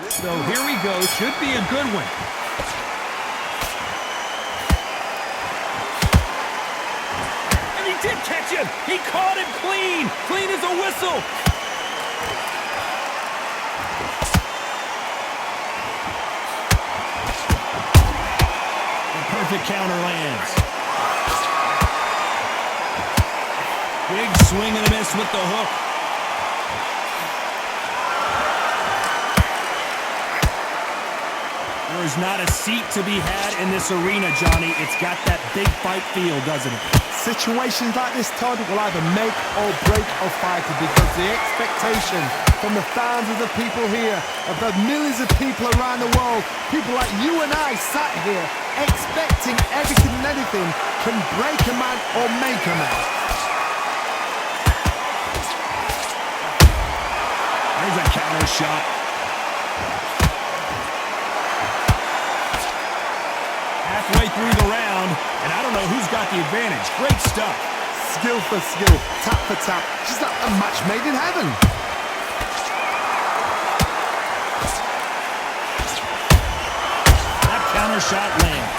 So here we go. Should be a good one. And he did catch him. He caught him clean. Clean as a whistle. The perfect counter lands. Big swing and a miss with the hook. There's not a seat to be had in this arena, Johnny. It's got that big fight feel, doesn't it? Situations like this, Todd, will either make or break a fighter because the expectation from the thousands of people here, of the millions of people around the world, people like you and I sat here expecting everything and anything can break a man or make a man. There's a counter shot. Halfway through the round, and I don't know who's got the advantage. Great stuff. Skill for skill, tap for tap, just like a match made in heaven. That counter shot lands.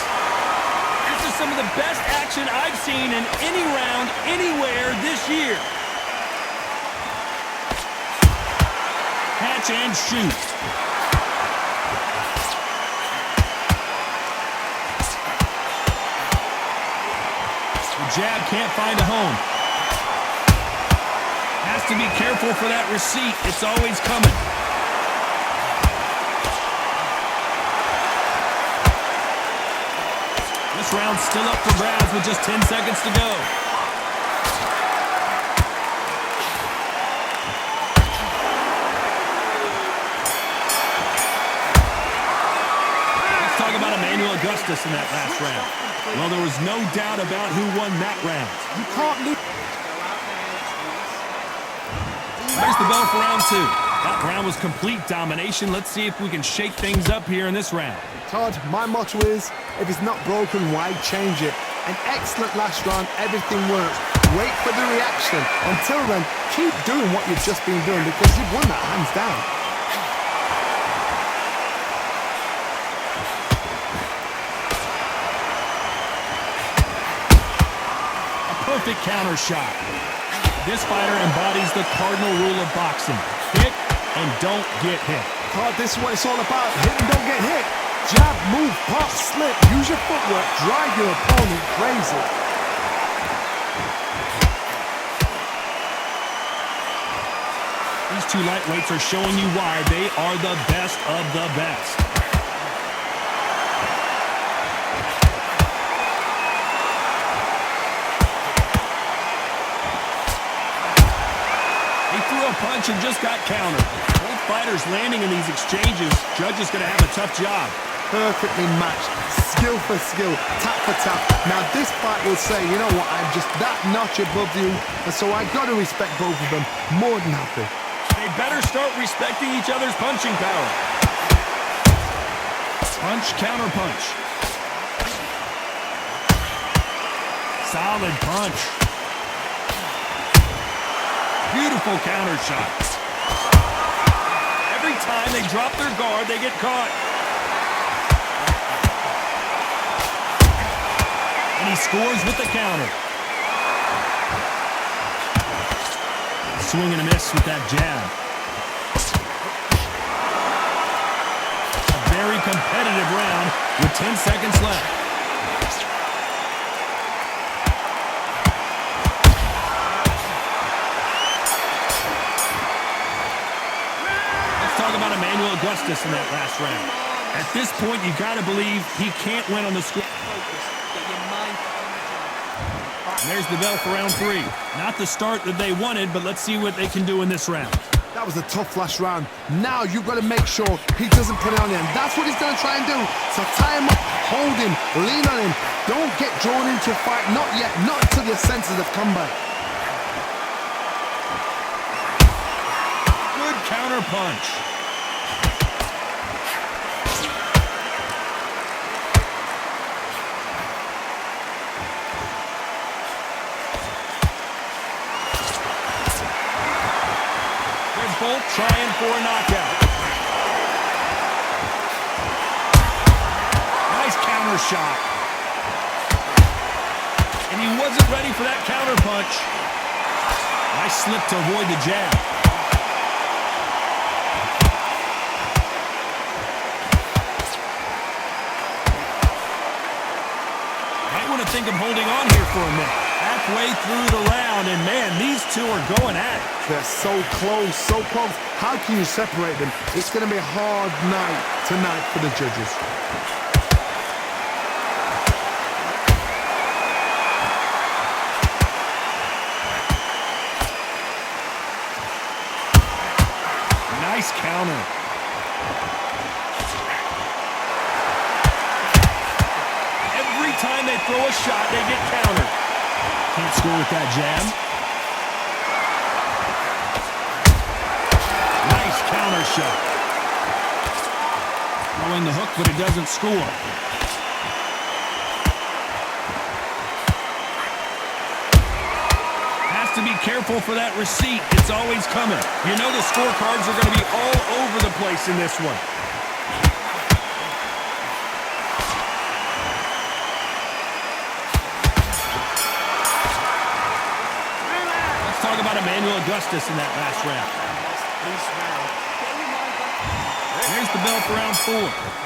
This is some of the best action I've seen in any round, anywhere this year. Catch and shoot. Jab can't find a home. Has to be careful for that receipt. It's always coming. This round's still up for grabs with just 10 seconds to go. Let's talk about Emmanuel Augustus in that last round. Well, there was no doubt about who won that round. You can't lose. There's the bell for round two. That round was complete domination. Let's see if we can shake things up here in this round. Todd, my motto is, if it's not broken, why change it? An excellent last round, everything works. Wait for the reaction. Until then, keep doing what you've just been doing because you've won that hands down. Perfect counter shot. This fighter embodies the cardinal rule of boxing. Hit and don't get hit. Todd, this is what it's all about. Hit and don't get hit. Jab, move, pop, slip. Use your footwork. Drive your opponent crazy. These two lightweights are showing you why they are the best of the best. Punch and just got countered. Both fighters landing in these exchanges. Judge is going to have a tough job. Perfectly matched. Skill for skill. Tap for tap. Now this fight will say, you know what, I'm just that notch above you, and so I got to respect both of them. More than happy. They better start respecting each other's punching power. Punch, counter punch. Solid punch. Beautiful counter shots. Every time they drop their guard, they get caught. And he scores with the counter. Swing and a miss with that jab. A very competitive round with 10 seconds left. About Emmanuel Augustus in that last round. At this point, you got to believe he can't win on the score. And there's the bell for round three. Not the start that they wanted, but let's see what they can do in this round. That was a tough last round. Now you've got to make sure he doesn't put it on him. That's what he's going to try and do. So tie him up, hold him, lean on him. Don't get drawn into a fight. Not yet. Not until your senses have come back. Good counter punch. Both trying for a knockout. counter shot. And he wasn't ready for that counter punch. Nice slip to avoid the jab. Might want to think of holding on here for a minute. Halfway through the round, and man, these two are going at it. They're so close, so close. How can you separate them? It's going to be a hard night tonight for the judges. Nice counter. Every time they throw a shot, they get countered. Can't score with that jab. Nice counter shot. Throwing the hook, but it doesn't score. Has to be careful for that receipt. It's always coming. You know the scorecards are going to be all over the place in this one. Talk about Emmanuel Augustus in that last round. There's the bell for round 4.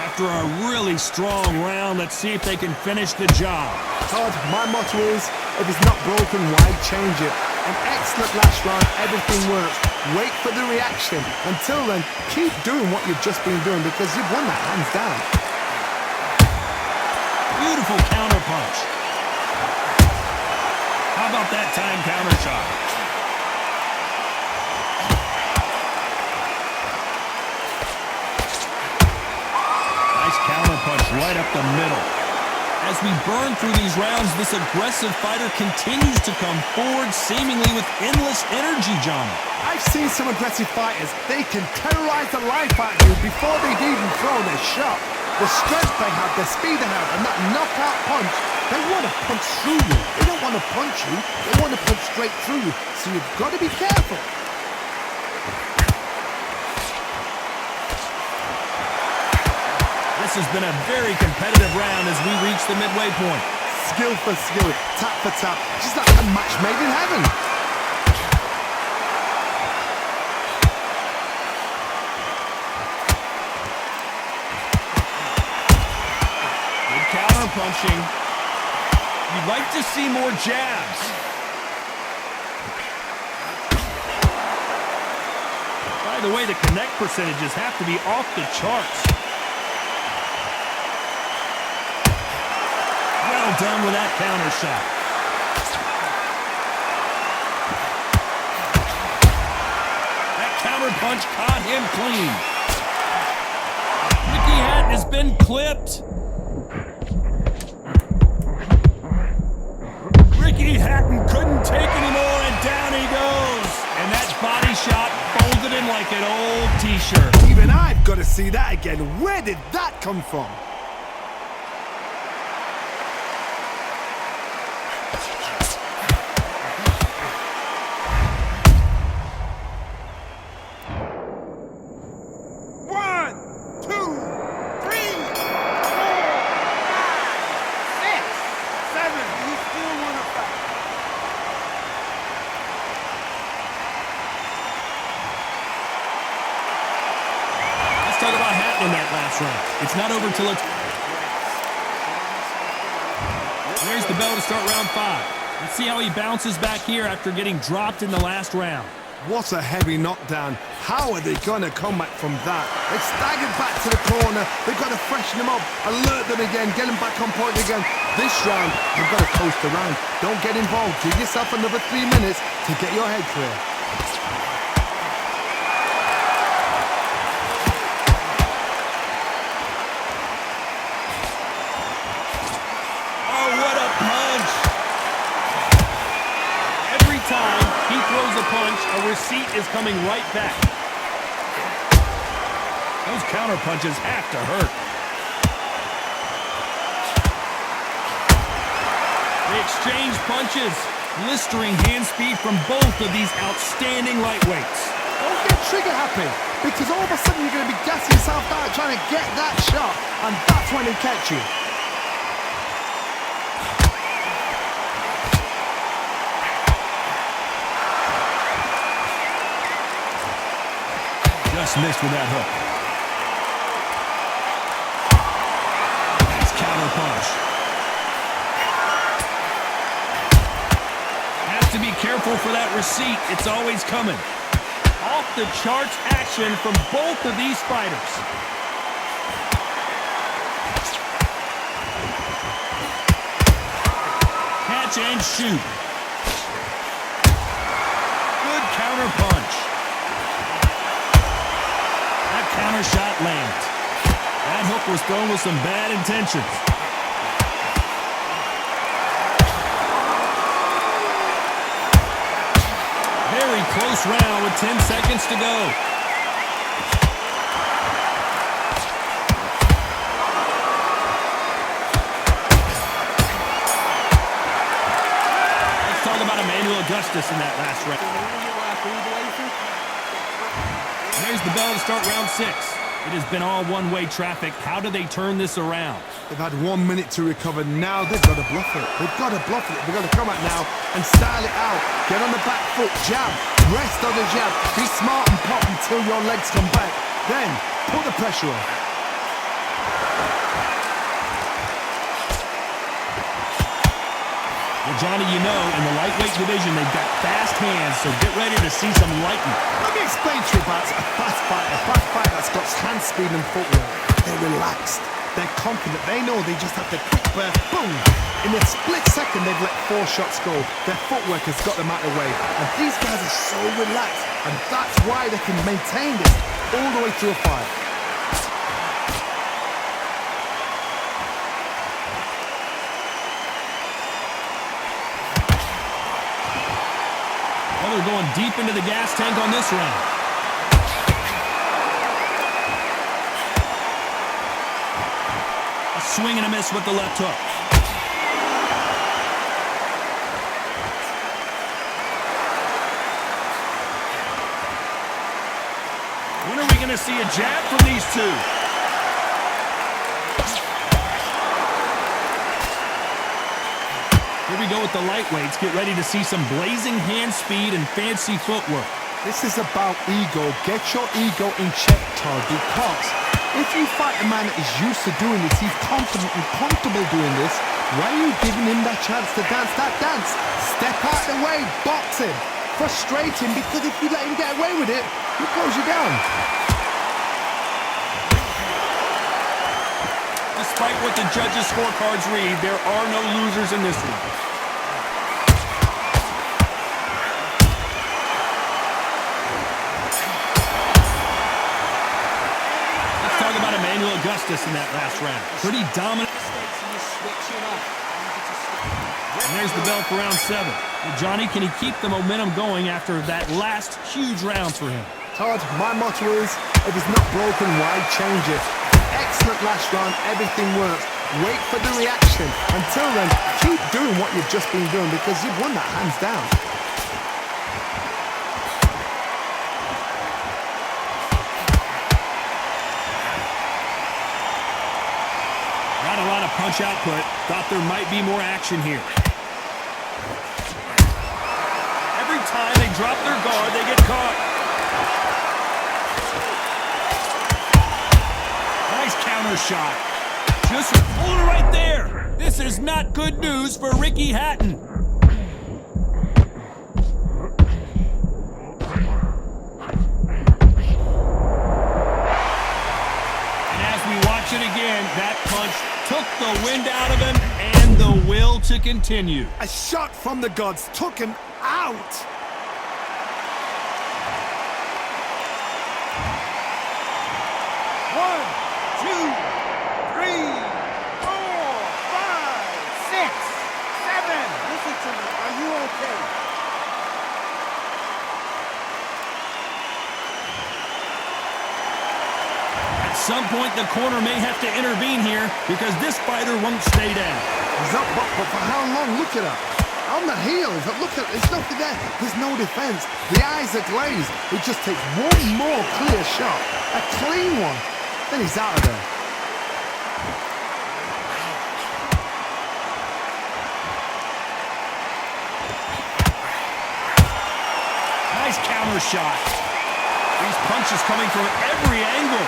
After a really strong round, let's see if they can finish the job. Todd, my motto is, if it's not broken, why change it? An excellent last round, everything works. Wait for the reaction. Until then, keep doing what you've just been doing because you've won that hands down. Beautiful counter punch. How about that time counter shot? Counter punch right up the middle. As we burn through these rounds, this aggressive fighter continues to come forward, seemingly with endless energy, John. I've seen some aggressive fighters. They can terrorize the life out of you before they've even thrown their shot. The strength they have, the speed they have, and that knockout punch, they want to punch through you. They don't want to punch you. They want to punch straight through you. So you've got to be careful. This has been a very competitive round as we reach the midway point. Skill for skill, tap for tap, just like a match made in heaven. Good counter punching. You'd like to see more jabs. By the way, the connect percentages have to be off the charts. Well done with that counter shot. That counter punch caught him clean. Ricky Hatton has been clipped. Ricky Hatton couldn't take anymore, and down he goes. And that body shot folded him like an old t-shirt. Even I've got to see that again. Where did that come from? Talk about Hatton in that last round. It's not over until it's... There's the bell to start round 5. Let's see how he bounces back here after getting dropped in the last round. What a heavy knockdown. How are they going to come back from that? They've staggered back to the corner. They've got to freshen them up, alert them again, get them back on point again. This round, they've got to coast around. Don't get involved. Give yourself another 3 minutes to get your head clear. Time he throws a punch, a receipt is coming right back. Those counter punches have to hurt. They exchange punches, blistering hand speed from both of these outstanding lightweights. Don't get trigger happy, because all of a sudden you're going to be gassing yourself out trying to get that shot, and that's when they catch you. Just missed with that hook. Nice counter punch. Has to be careful for that receipt. It's always coming. Off the charts action from both of these fighters. Catch and shoot. Good counter punch. That counter shot lands. That hook was thrown with some bad intentions. Very close round with 10 seconds to go. Let's talk about Emmanuel Augustus in that last round. There's the bell to start round 6. It has been all one-way traffic. How do they turn this around? They've had 1 minute to recover. Now they've got to bluff it. They've got to bluff it. They've got to come out now and style it out. Get on the back foot, jab, rest on the jab. Be smart and pop until your legs come back. Then put the pressure on. Well, Johnny, you know, in the lightweight division, they've got fast hands, so get ready to see some lightning. Let me explain to you about a fast fighter that's got hand speed and footwork. They're relaxed. They're confident. They know they just have to quick burst, boom. In a split second, they've let 4 shots go. Their footwork has got them out of the way. And these guys are so relaxed. And that's why they can maintain this all the way through a fight. Well, they're going deep into the gas tank on this round. A swing and a miss with the left hook. When are we going to see a jab from these two? Here we go with the lightweights. Get ready to see some blazing hand speed and fancy footwork. This is about ego. Get your ego in check, Todd, because if you fight a man that is used to doing this, he's confident and comfortable doing this, why are you giving him that chance to dance that dance? Step out of the way, box him, frustrate him, because if you let him get away with it, he blows you down. Despite what the judges' scorecards read, there are no losers in this one. Let's talk about Emmanuel Augustus in that last round. Pretty dominant. And there's the bell for round 7. Well, Johnny, can he keep the momentum going after that last huge round for him? Todd, my motto is, if it's not broken, why change it? Excellent last round, everything works. Wait for the reaction. Until then, keep doing what you've just been doing because you've won that hands down. Not a lot of punch output. Thought there might be more action here. Every time they drop their guard, they get caught. Nice counter shot. Just pulled it right there. This is not good news for Ricky Hatton. And as we watch it again, that punch took the wind out of him and the will to continue. A shot from the gods took him out. One, two, 3, 4, 5, 6, 7. Listen to me. Are you okay? At some point, the corner may have to intervene here because this fighter won't stay down. He's up, but for how long? Look at her. On the heels. Look at, there's nothing there. There's no defense. The eyes are glazed. It just takes one more clear shot. A clean one. Then he's out of there. Nice counter shot. These punches coming from every angle.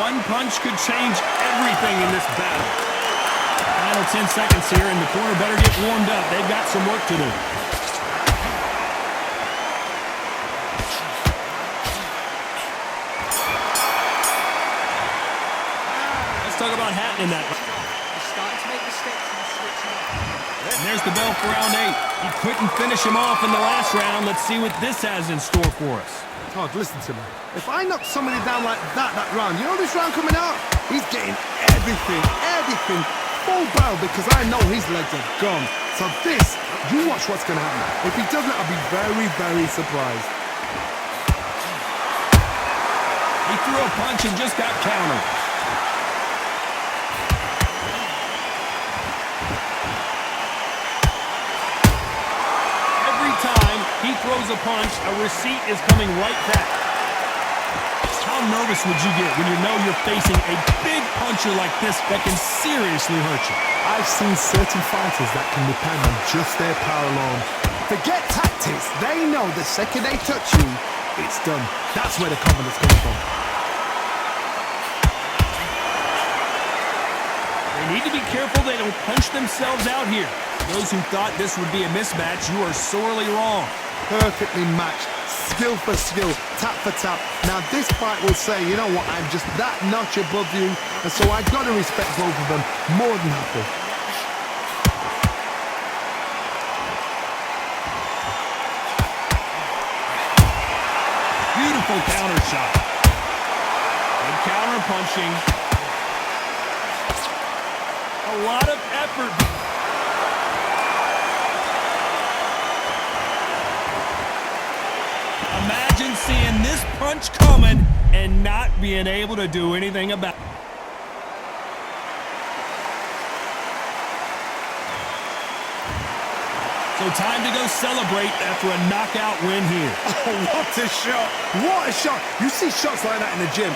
One punch could change everything in this battle. Final 10 seconds here, and the corner better get warmed up. They've got some work to do. Let's talk about Hatton in that. And there's the bell for round 8. He couldn't finish him off in the last round. Let's see what this has in store for us. Todd, listen to me. If I knock somebody down like that round, you know this round coming out? He's getting everything, full barrel, because I know his legs are gone. So this, you watch what's going to happen. If he doesn't, I'll be very, very surprised. He threw a punch and just got countered. Every time he throws a punch, a receipt is coming right back. How nervous would you get when you know you're facing a big puncher like this that can seriously hurt you? I've seen certain fighters that can depend on just their power alone. Forget tactics. They know the second they touch you, it's done. That's where the confidence comes from. They need to be careful they don't punch themselves out here. Those who thought this would be a mismatch, you are sorely wrong. Perfectly matched. Skill for skill, tap for tap. Now this fight will say, you know what, I'm just that notch above you, and so I got to respect both of them more than happy. Beautiful counter shot. And counter punching. A lot of effort. Imagine seeing this punch coming and not being able to do anything about it. So time to go celebrate after a knockout win here. Oh, what a shot! What a shot! You see shots like that in the gym.